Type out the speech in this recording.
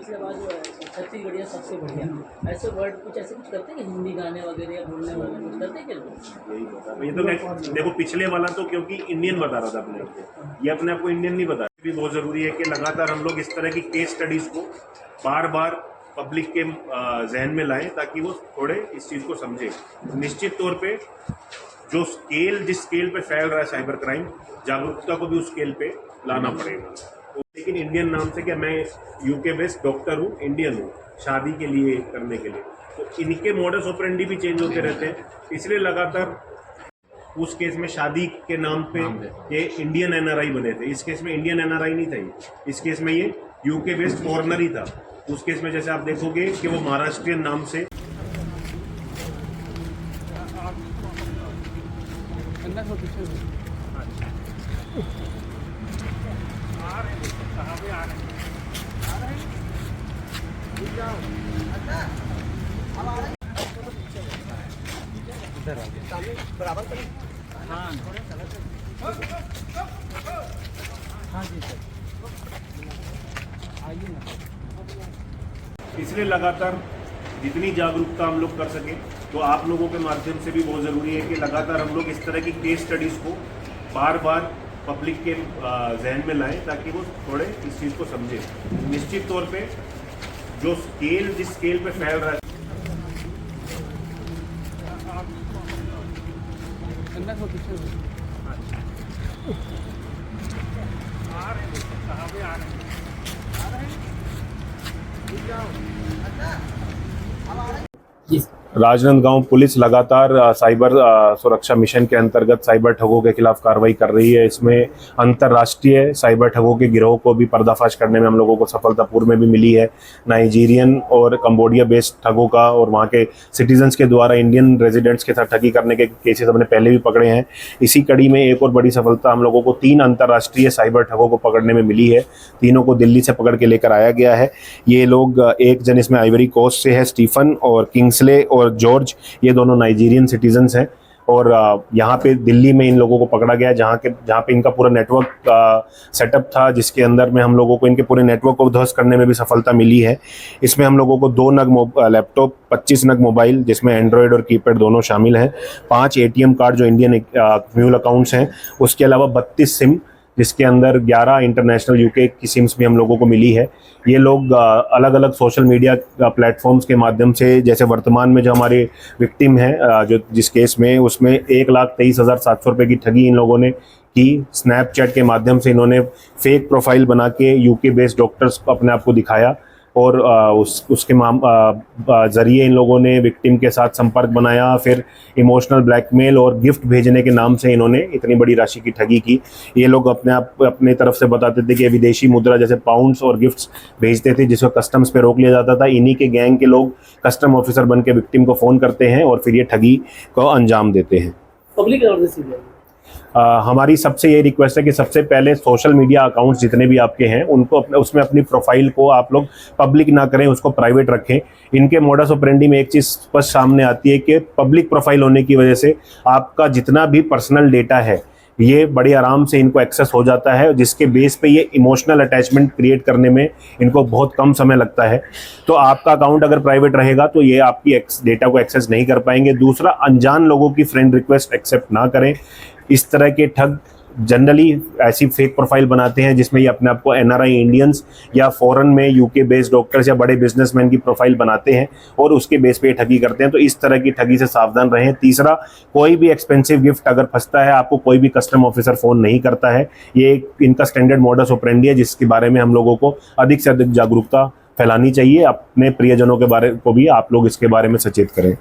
तीसरा बात जो है छत्तीसगढ़िया सबसे बढ़िया, ऐसे वर्ड कुछ ऐसे कुछ करते हैं कि हिंदी गाने वगैरह या बोलने वाले कुछ करते हैं क्या लोग? यही बता ये तो देखो पिछले वाला तो क्योंकि इंडियन बता रहा था अपने आप को, ये अपने आप को इंडियन नहीं बता। भी बहुत ज़रूरी है कि लगातार हम लोग इस तरह की केस स्टडीज़ को बार बार पब्लिक के जहन में लाएं ताकि वो थोड़े इस चीज़ को समझे। निश्चित तौर पे जो जिस स्केल पे फैल रहा है साइबर क्राइम, जागरूकता को भी उस स्केल पे लाना पड़ेगा। लेकिन इंडियन नाम से क्या, मैं यूके बेस्ड डॉक्टर हूँ, इंडियन हूँ, शादी के लिए करने के लिए, तो इनके मॉडस ऑपरेंडी भी चेंज होते रहते हैं। इसलिए लगातार उस केस में शादी के नाम पे ये इंडियन एनआरआई बने थे, इस केस में इंडियन एनआरआई नहीं था, ये इस केस में ये यूके बेस्ड फॉरेनर ही था। उस केस में जैसे आप देखोगे कि वो महाराष्ट्रियन नाम से इसलिए लगातार जितनी जागरूकता हम लोग कर सकें, तो आप लोगों के माध्यम से भी बहुत ज़रूरी है कि लगातार हम लोग इस तरह की केस स्टडीज़ को बार बार पब्लिक के जहन में लाएं ताकि वो थोड़े इस चीज़ को समझे। निश्चित तौर पे जो जिस स्केल पे फैल रहा है, राजनांदगांव पुलिस लगातार साइबर सुरक्षा मिशन के अंतर्गत साइबर ठगों के खिलाफ कार्रवाई कर रही है। इसमें अंतर्राष्ट्रीय साइबर ठगों के गिरोह को भी पर्दाफाश करने में हम लोगों को सफलतापूर्व में भी मिली है। नाइजीरियन और कंबोडिया बेस्ड ठगों का और वहाँ के सिटीजन्स के द्वारा इंडियन रेजिडेंट्स के साथ ठगी करने के केसेस हमने पहले भी पकड़े हैं। इसी कड़ी में एक और बड़ी सफलता हम लोगों को 3 अंतर्राष्ट्रीय साइबर ठगों को पकड़ने में मिली है। तीनों को दिल्ली से पकड़ के लेकर आया गया है। ये लोग, एक जन इसमें आइवरी कोस्ट से है, स्टीफन, और किंग्सले और जॉर्ज, ये दोनों नाइजीरियन सिटीजन्स हैं। और यहाँ पे दिल्ली में इन लोगों को पकड़ा गया जहाँ पे इनका पूरा नेटवर्क सेटअप था, जिसके अंदर में हम लोगों को इनके पूरे नेटवर्क को ध्वस्त करने में भी सफलता मिली है। इसमें हम लोगों को 2 नग लैपटॉप, 25 नग मोबाइल जिसमें एंड्रॉयड और कीपैड दोनों शामिल हैं, 5 ATM कार्ड जो इंडियन म्यूल अकाउंट्स हैं, उसके अलावा 32 सिम, जिसके अंदर 11 इंटरनेशनल यूके की सिम्स भी हम लोगों को मिली है। ये लोग अलग अलग सोशल मीडिया प्लेटफॉर्म्स के माध्यम से, जैसे वर्तमान में जो हमारे विक्टिम हैं जो जिस केस में, उसमें 1,23,700 रुपये की ठगी इन लोगों ने की। स्नैपचैट के माध्यम से इन्होंने फेक प्रोफाइल बना के यूके बेस्ड डॉक्टर्स को अपने आप को दिखाया और उसके ज़रिए इन लोगों ने विक्टिम के साथ संपर्क बनाया। फिर इमोशनल ब्लैकमेल और गिफ्ट भेजने के नाम से इन्होंने इतनी बड़ी राशि की ठगी की। ये लोग अपने तरफ से बताते थे कि विदेशी मुद्रा जैसे पाउंड्स और गिफ्ट्स भेजते थे, जिसको कस्टम्स पे रोक लिया जाता था। इन्हीं के गैंग के लोग कस्टम ऑफिसर बन के विक्टिम को फ़ोन करते हैं और फिर ये ठगी को अंजाम देते हैं। पब्लिक हमारी सबसे ये रिक्वेस्ट है कि सबसे पहले सोशल मीडिया अकाउंट्स जितने भी आपके हैं उनको उसमें अपनी प्रोफाइल को आप लोग पब्लिक ना करें, उसको प्राइवेट रखें। इनके मोडस ऑपरेंडी में एक चीज़ स्पष्ट सामने आती है कि पब्लिक प्रोफाइल होने की वजह से आपका जितना भी पर्सनल डेटा है ये बड़े आराम से इनको एक्सेस हो जाता है, जिसके बेस पे ये इमोशनल अटैचमेंट क्रिएट करने में इनको बहुत कम समय लगता है। तो आपका अकाउंट अगर प्राइवेट रहेगा तो ये आपकी डेटा को एक्सेस नहीं कर पाएंगे। दूसरा, अनजान लोगों की फ्रेंड रिक्वेस्ट एक्सेप्ट ना करें। इस तरह के ठग जनरली ऐसी फेक प्रोफाइल बनाते हैं जिसमें ये अपने आप को एनआरआई इंडियंस या फॉरेन में यूके बेस्ड डॉक्टर्स या बड़े बिजनेसमैन की प्रोफाइल बनाते हैं और उसके बेस पे ठगी करते हैं। तो इस तरह की ठगी से सावधान रहें। तीसरा, कोई भी एक्सपेंसिव गिफ्ट अगर फंसता है, आपको कोई भी कस्टम ऑफिसर फ़ोन नहीं करता है। ये इनका स्टैंडर्ड मॉडस ऑपरेंडी है, जिसके बारे में हम लोगों को अधिक से अधिक जागरूकता फैलानी चाहिए। अपने प्रियजनों के बारे को भी आप लोग इसके बारे में सचेत करें।